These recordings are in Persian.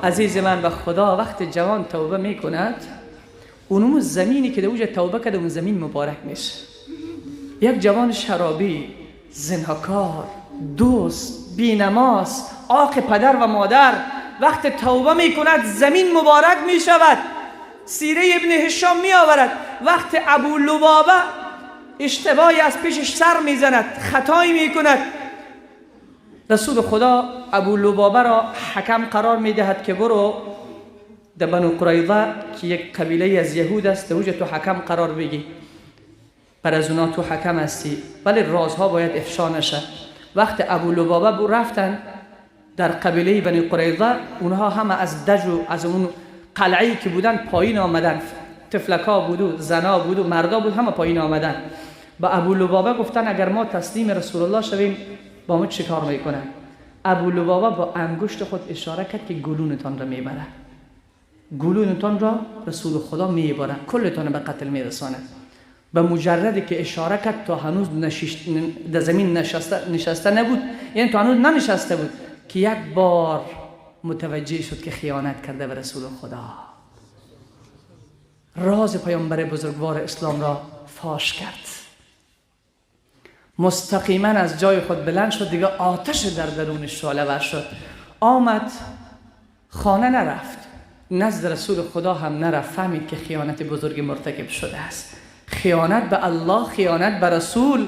عزیز من و خدا وقت جوان توبه میکند، اونم زمینی که دوجه توبه کرده اون زمین مبارک میشه. یک جوان شرابی، زنهکار، دوست، بینماز، عاق پدر و مادر وقت توبه میکند زمین مبارک میشود. سیره ابن هشام می آورد وقت ابو لبابه اشتباهی از پیشش سر میزند، خطایی میکند، رسول خدا ابو لبابه را حکم قرار میدهد که برو در بنو قریظه که یک قبیله از یهود است دوجه تو حکم قرار بگی، پر از اونا تو حکم هستی ولی رازها باید افشا نشه. وقت ابو لبابه رفتن در قبیله بنی قریظه، اونها همه از دج و از اون قلعه‌ای که بودن پایین آمدن، تفلکا بود، زنا بود، مردا بود، همه پایین آمدن. با ابو لبابه گفتن اگر ما تسلیم رسول الله شویم با ما چه کار میکنن؟ ابو لبابه با انگشت خود اشاره کرد که گلونتان را میبره، گلونتان را رسول خدا میبره، کلتان به قتل میرسانه. به مجردی که اشاره کرد تا هنوز در زمین نشسته نبود، یعنی تا هنوز ننشسته بود که یک بار متوجه شد که خیانت کرده به رسول خدا. راز پیامبر بزرگوار اسلام را فاش کرد. مستقیما از جای خود بلند شد، دیگه آتش در درونش شعله ور شد. آمد خانه نرفت، نزد رسول خدا هم نرفت، فهمید که خیانت بزرگ مرتکب شده است. خیانت به الله، خیانت به رسول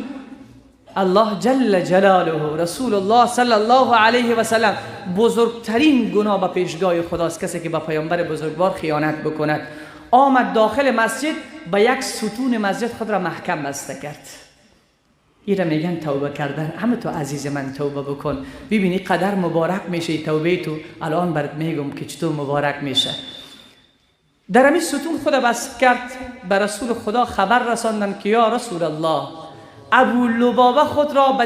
الله جل جلاله، رسول الله صلی الله علیه و سلم. بزرگترین گناه به پیشگاه خداست کسی که به پیامبر بزرگوار خیانت بکند. آمد داخل مسجد، به یک ستون مسجد خود را محکم بسته کرد. ایره میگن توبه کردن. همه تو عزیز من توبه بکن، ببینی قدر مبارک میشه توبه تو. الان برات میگم که چطور مبارک میشه. در همین ستون خود بست کرد، به رسول خدا خبر رساندن که یا رسول الله ابو لبابه خود را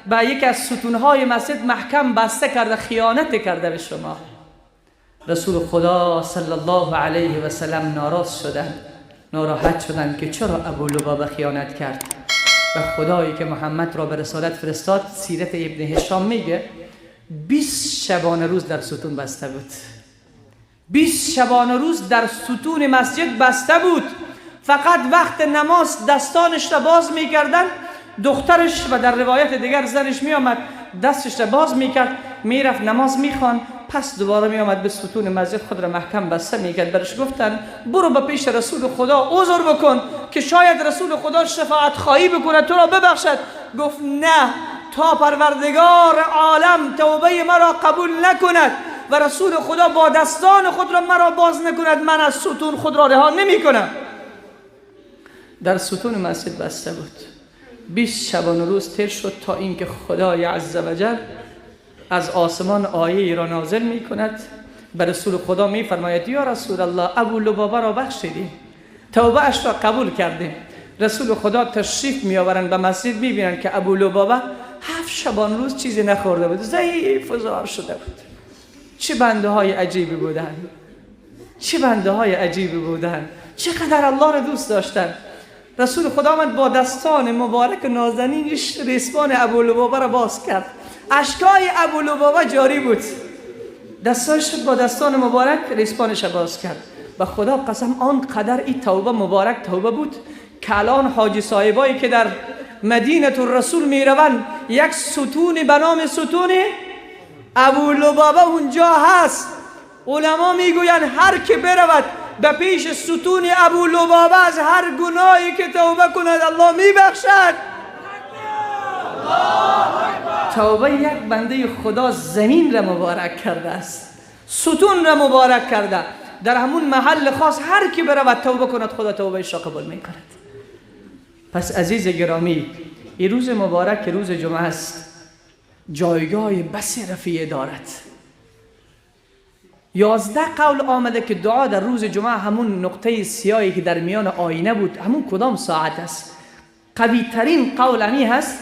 به یک از ستونهای مسجد محکم بسته کرده، خیانت کرده به شما. رسول خدا صلی الله علیه و سلم ناراض شدند، ناراحت شدند که چرا ابو لبابه خیانت کرد. و خدایی که محمد را به رسالت فرستاد، سیرت ابن هشام میگه 20 شبانه روز در ستون بسته بود. 20 شبانه روز در ستون مسجد بسته بود. فقط وقت نماز دستانش را باز میکردن، دخترش و در روایت دیگر زنش میآمد دستش را باز میکرد، میرفت نماز میخوان، پس دوباره میآمد به ستون مسجد خود را محکم بسته میکرد. برش گفتن برو به پیش رسول خدا عذر بکن که شاید رسول خدا شفاعت خواهی بکنه تو را ببخشد. گفت نه، تا پروردگار عالم توبه مرا قبول نکند و رسول خدا با دستان خود را مرا باز نکند، من از ستون خود را رها نمی کنم. در ستون مسجد بسته بود. 20 شبانه روز تیر شد تا اینکه خدای عزوجل از آسمان آیه را نازل می کند. به رسول خدا می فرماید یا رسول الله ابو لبابه را بخشیدیم، توبه اش را قبول کردیم. رسول خدا تشریف می آورند به مسجد، می بینند که ابو لبابه 7 شبانه روز چیزی نخورده بود، ضعیف و زار شده بود. چه بنده های عجیبی بودن، چه بنده های عجیبی بودن، چقدر الله را دوست داشتن. رسول خدا آمد با دستان مبارک نازنینش ریسمان ابو لبابه را باز کرد. اشکای ابو لبابه جاری بود، دستانش با دستان مبارک ریسمانش را باز کرد. به خدا قسم آن قدر این توبه مبارک توبه بود که الان حاجی صاحبایی که در مدینه الرسول می روند، یک ستون به نام ستون ابو لبابه اونجا هست. علما میگویند هر که برود به پیش ستون ابو لبابه از هر گناهی که توبه کند الله میبخشد. توبه یک بنده خدا زمین را مبارک کرده است، ستون را مبارک کرده. در همون محل خاص هر کی برود توبه کند خدا توبهش را قبول میکند. پس عزیز گرامی، این روز مبارک که روز جمعه است جایگاه بسی رفیع دارد. 11 قول آمده که دعا در روز جمعه همون نقطه سیاهی که در میان آینه بود همون کدام ساعت است؟ قوی ترین قول همی هست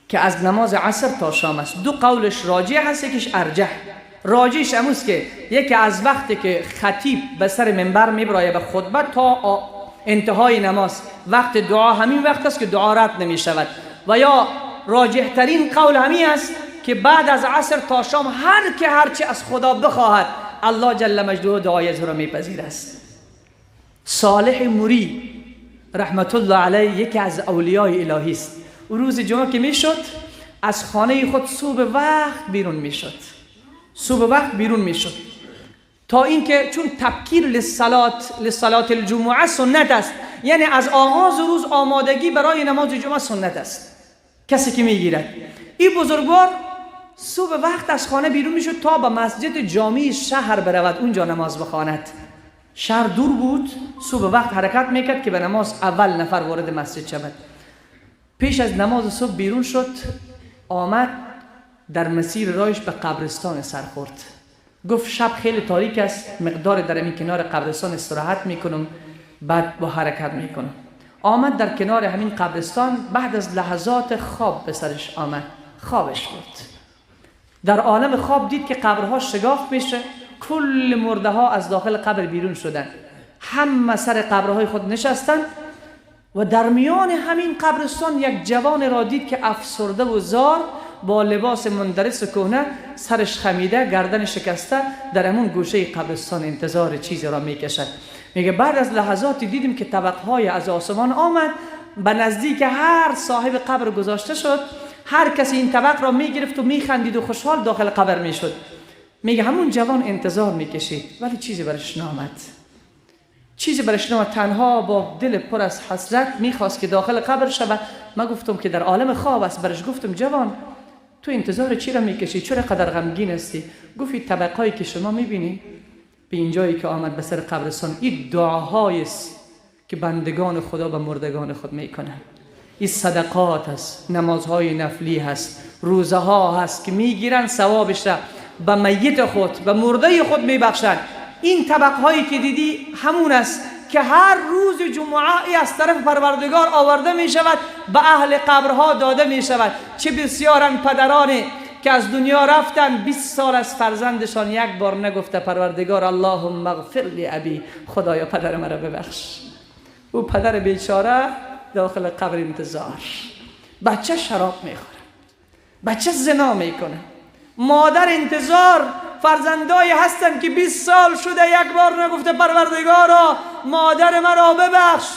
که از نماز عصر تا شام است. 2 قولش راجح هست، یکیش ارجح. راجحش هموست که یکی از وقتی که خطیب به سر منبر میبرایه به خطبه تا انتهای نماز، وقت دعا همین وقت است که دعا رد نمی شود. و یا راجح ترین قول همی است که بعد از عصر تا شام هرچی از خدا بخواهد الله جل مجدوه دعای از را میپذیر است. صالح موری رحمت الله علیه یکی از اولیای الهی است. و روز جمعه که میشد از خانه خود صبح وقت بیرون میشد تا اینکه چون تبکیر لصلات الجمعه سنت است، یعنی از آغاز روز آمادگی برای نماز جمعه سنت است. کسی که میگیرد این بزرگوار صبح وقت از خانه بیرون میشد تا به مسجد جامع شهر برود اونجا نماز بخواند. شهر دور بود، صبح وقت حرکت میکرد که به نماز اول نفر وارد مسجد شود. پیش از نماز صبح بیرون شد، آمد در مسیر رایش به قبرستان سر خورد. گفت شب خیلی تاریک است، مقدار در این کنار قبرستان استراحت میکنم بعد با حرکت میکنم. آمد در کنار همین قبرستان، بعد از لحظات خواب به سرش آمد، خوابش بود. در عالم خواب دید که قبرها شگاف میشه، کل مرده ها از داخل قبر بیرون شدن، همه سر قبرهای خود نشستن و در میان همین قبرستان یک جوان را دید که افسرده و زار با لباس مندرس کهنه، سرش خمیده، گردن شکسته، در همون گوشه قبرستان انتظار چیزی را میکشد. میگه بعد از لحظاتی دیدیم که طبقهای از آسمان آمد، به نزدیک هر صاحب قبر گذاشته شد، هر کسی این طبق را میگرفت و میخندید و خوشحال داخل قبر میشد. میگه همون جوان انتظار میکشید ولی چیزی برش نامد. تنها با دل پر از حسرت میخواست که داخل قبر شود. من گفتم که در عالم خواب است، برش گفتم جوان تو انتظار چی را میکشی؟ چرا قدر غمگین هستی؟ گفت این طبقهایی که شما میبینی به اینجایی که آمد به سر قبرستان، این دعاهایی است که بندگان خدا به مردگان خود میکنن. این صدقات هست، نمازهای نفلی هست، روزه ها هست که میگیرن ثوابش را به میت خود، به مرده خود میبخشن. این طبقهایی که دیدی همون است که هر روز جمعه از طرف پروردگار آورده می شود، به اهل قبرها داده می شود. چه بسیارن پدرانی که از دنیا رفتن 20 سال از فرزندشان یک بار نگفته پروردگار اللهم اغفر لی ابی، خدایا پدر مرا ببخش. او پدر بیچاره داخل قبر انتظار، بچه شراب میخوره، بچه زنا میکنه، مادر انتظار، فرزندایی هستن که 20 سال شده یک بار نگفته پروردگارا مادر مرا ببخش،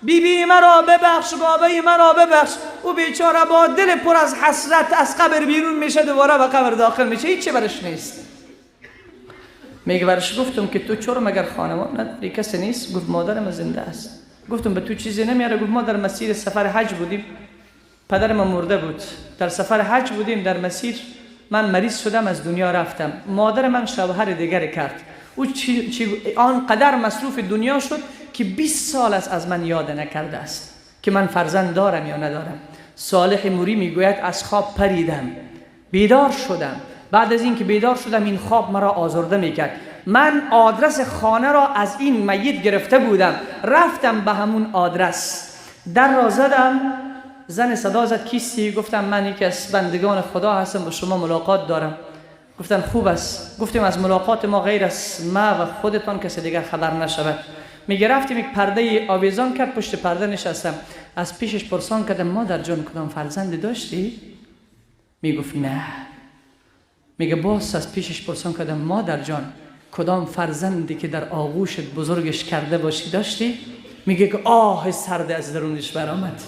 بیبی مرا ببخش، بابای مرا ببخش. او بیچاره با دل پر از حسرت از قبر بیرون میشه، دوباره به قبر داخل میشه، هیچی برش نیست. میگه برش گفتم که تو چرا مگر خانمان نداری؟ کسی نیست؟ گفت مادرم زنده است. گفتم به تو چیزی نمیاره؟ گفت ما در مسیر سفر حج بودیم، پدر من مرده بود، در سفر حج بودیم، در مسیر من مریض شدم، از دنیا رفتم، مادر من شوهر دیگر کرد، او آنقدر مصروف دنیا شد که 20 سال از من یاد نکرده است که من فرزند دارم یا ندارم. صالح موری میگوید از خواب پریدم، بیدار شدم. بعد از اینکه بیدار شدم این خواب مرا آزرده میکرد. من آدرس خانه را از این میت گرفته بودم، رفتم به همون آدرس، در را زدم، زن صدا زد کیستی؟ گفتم من یکی از بندگان خدا هستم، با شما ملاقات دارم. گفتن خوب است. گفتیم از ملاقات ما غیر از ما و خودتان کسی دیگر خبر نشود. میگه رفتیم یک پرده آویزان کرد، پشت پرده نشستم، از پیشش پرسان کردم مادر جان کدام فرزند داشتی؟ میگفت نه. میگه باز از پیشش پرسان کردم مادر جان کدام فرزندی که در آغوشت بزرگش کرده باشی داشتی؟ میگه که آه سرد از درونش برآمد.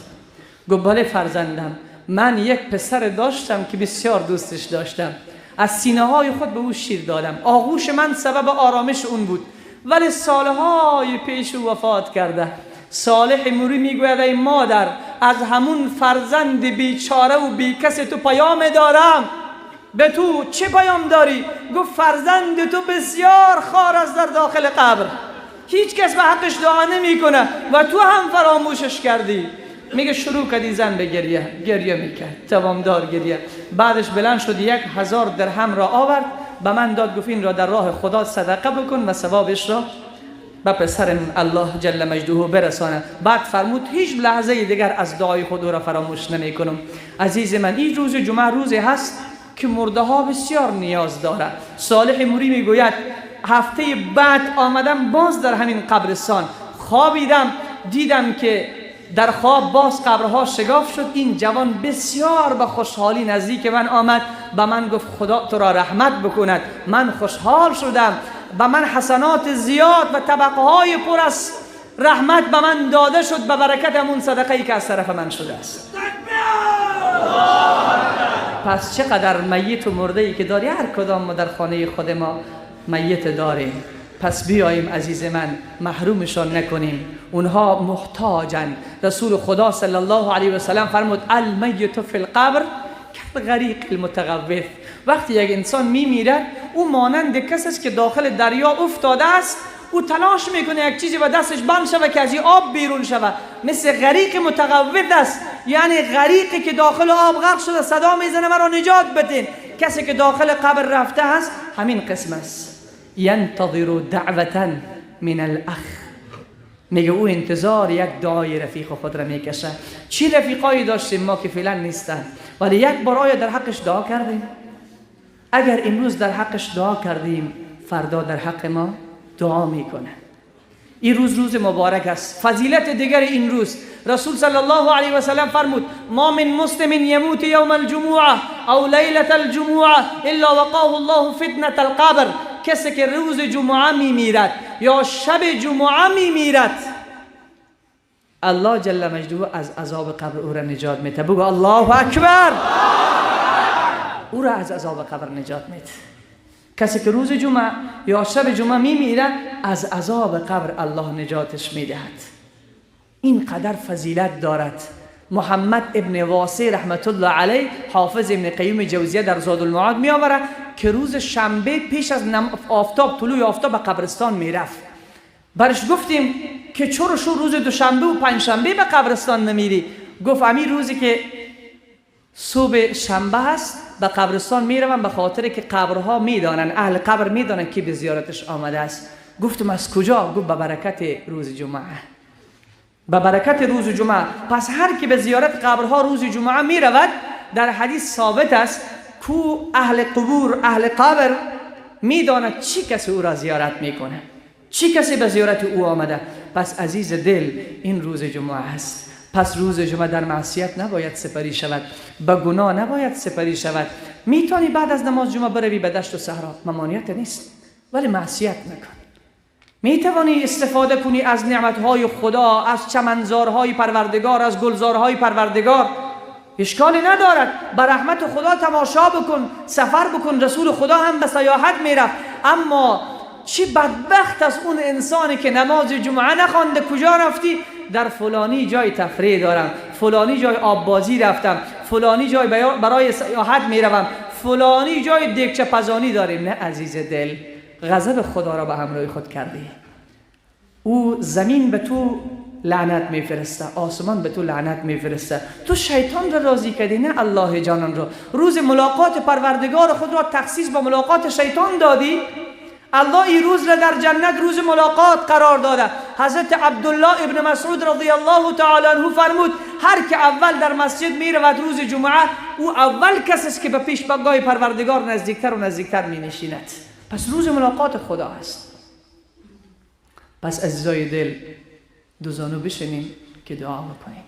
گفت بله فرزندم، من یک پسر داشتم که بسیار دوستش داشتم، از سینه های خود به او شیر دادم، آغوش من سبب آرامش اون بود، ولی سالهای پیش او وفات کرده. صالح موری میگوید ای مادر از همون فرزند بیچاره و بی کس تو پیام دارم. به تو چه پیام داری؟ گفت فرزند تو بسیار خوار است در داخل قبر، هیچ کس به حقش دعا نمی کنه و تو هم فراموشش کردی. میگه شروع کردی زن به گریه میکرد، دوامدار گریه. بعدش بلند شد 1000 درهم را آورد به من داد، گفت این را در راه خدا صدقه بکن و ثوابش را به پسرم الله جل مجدوه برسانه. بعد فرمود هیچ لحظه دیگر از دعای خود را فراموش نمی کنم. عزیز من این روز جمعه روزی هست که مرده ها بسیار نیاز داره. صالح موری میگوید هفته بعد آمدم باز در همین قبرستان، خوابیدم دیدم که در خواب باز قبرها شگاف شد. این جوان بسیار به خوشحالی نزدیک من آمد، به من گفت خدا تو را رحمت بکند، من خوشحال شدم، به من حسنات زیاد و طبقه های پر از رحمت به من داده شد به برکت همون صدقه‌ای که از طرف من شده است. پس چقدر میت و مرده ای که داری، هر کدام ما در خانه خود ما میت داریم. پس بیاییم عزیز من محرومشان نکنیم، اونها محتاجن. رسول خدا صلی الله علیه و سلم فرمود المیت فی القبر کالغریق المتغوط. وقتی یک انسان میمیرد او مانند کسی است که داخل دریا افتاده است، او تلاش میکنه یک چیزی به دستش بند شود که از این آب بیرون شود، مثل غریق متغوط است، یعنی غریقی که داخل آب غرق شده صدا میزنه مرا نجات بدین. کسی که داخل قبر رفته است همین قسم است. ینتظر دعوة من الاخ، میگه او انتظار یک دعای رفیق خود را میکشه. چی رفیقایی داشتیم ما که فعلا نیستن، ولی یک بار آیا در حقش دعا کردیم؟ اگر امروز در حقش دعا کردیم، فردا در حق ما دعا میکنه. این روز مبارک است. فضیلت دیگر این روز، رسول صلی الله علیه و سلم فرمود ما من مسلم یموت یوم الجمعه او لیلة الجمعه الا وقاه الله فتنة القبر. کسی که روز جمعه میمیرد یا شب جمعه میمیرد، الله جل مجده از عذاب قبر او را نجات میده. بگو الله اکبر. او را از عذاب قبر نجات میده. کسی که روز جمعه یا شب جمعه میمیرد از عذاب قبر الله نجاتش میدهد. این قدر فضیلت دارد. محمد ابن واصع رحمت الله علیه، حافظ ابن قیم جوزیه در زاد المعاد می آورد که روز شنبه پیش از طلوع آفتاب به قبرستان میرفت. برش گفتیم که چرا روز دوشنبه و پنجشنبه به قبرستان نمیری؟ گفت امیر روزی که صبح شنبه هست به قبرستان میروم به خاطر که قبرها میدانن، اهل قبر میدانن که به زیارتش آمده است. گفتم از کجا؟ گفت به برکت روز جمعه. به برکت روز جمعه. پس هر کی به زیارت قبرها روز جمعه می رود، در حدیث ثابت است کو اهل قبور، اهل قبر می داند چی کسی او را زیارت می کنه، چی کسی به زیارت او آمده. پس عزیز دل این روز جمعه است. پس روز جمعه در معصیت نباید سپری شود، به گناه نباید سپری شود. میتونی بعد از نماز جمعه بروی به دشت و صحرا، ممانعت نیست، ولی معصیت نکن. می توانی استفاده کنی از نعمتهای خدا، از چمنزارهای پروردگار، از گلزارهای پروردگار، اشکالی ندارد. بر رحمت خدا تماشا بکن، سفر بکن. رسول خدا هم به سیاحت میرفت. اما چی بدبخت است اون انسانی که نماز جمعه نخوانده. کجا رفتی؟ در فلانی جای تفریح دارم، فلانی جای آب بازی رفتم، فلانی جای برای سیاحت میروم، فلانی جای دیگچه پزانی داریم. نه عزیز دل، غضب خدا را به همراه خود کردی. او زمین به تو لعنت میفرسته، آسمان به تو لعنت میفرسته. تو شیطان را راضی کردی، نه الله جانان را. روز ملاقات پروردگار خود را تخصیص به ملاقات شیطان دادی. الله این روز را در جنت روز ملاقات قرار داده. حضرت عبدالله ابن مسعود رضی الله تعالی عنه فرمود هر که اول در مسجد میرود روز جمعه، او اول کسی است که به پیشگاه پروردگار نزدیکتر و نزدیکتر می نشیند. پس روز ملاقات خدا است. پس عزیزای دل، دو زانو بشینیم که دعا بکنیم.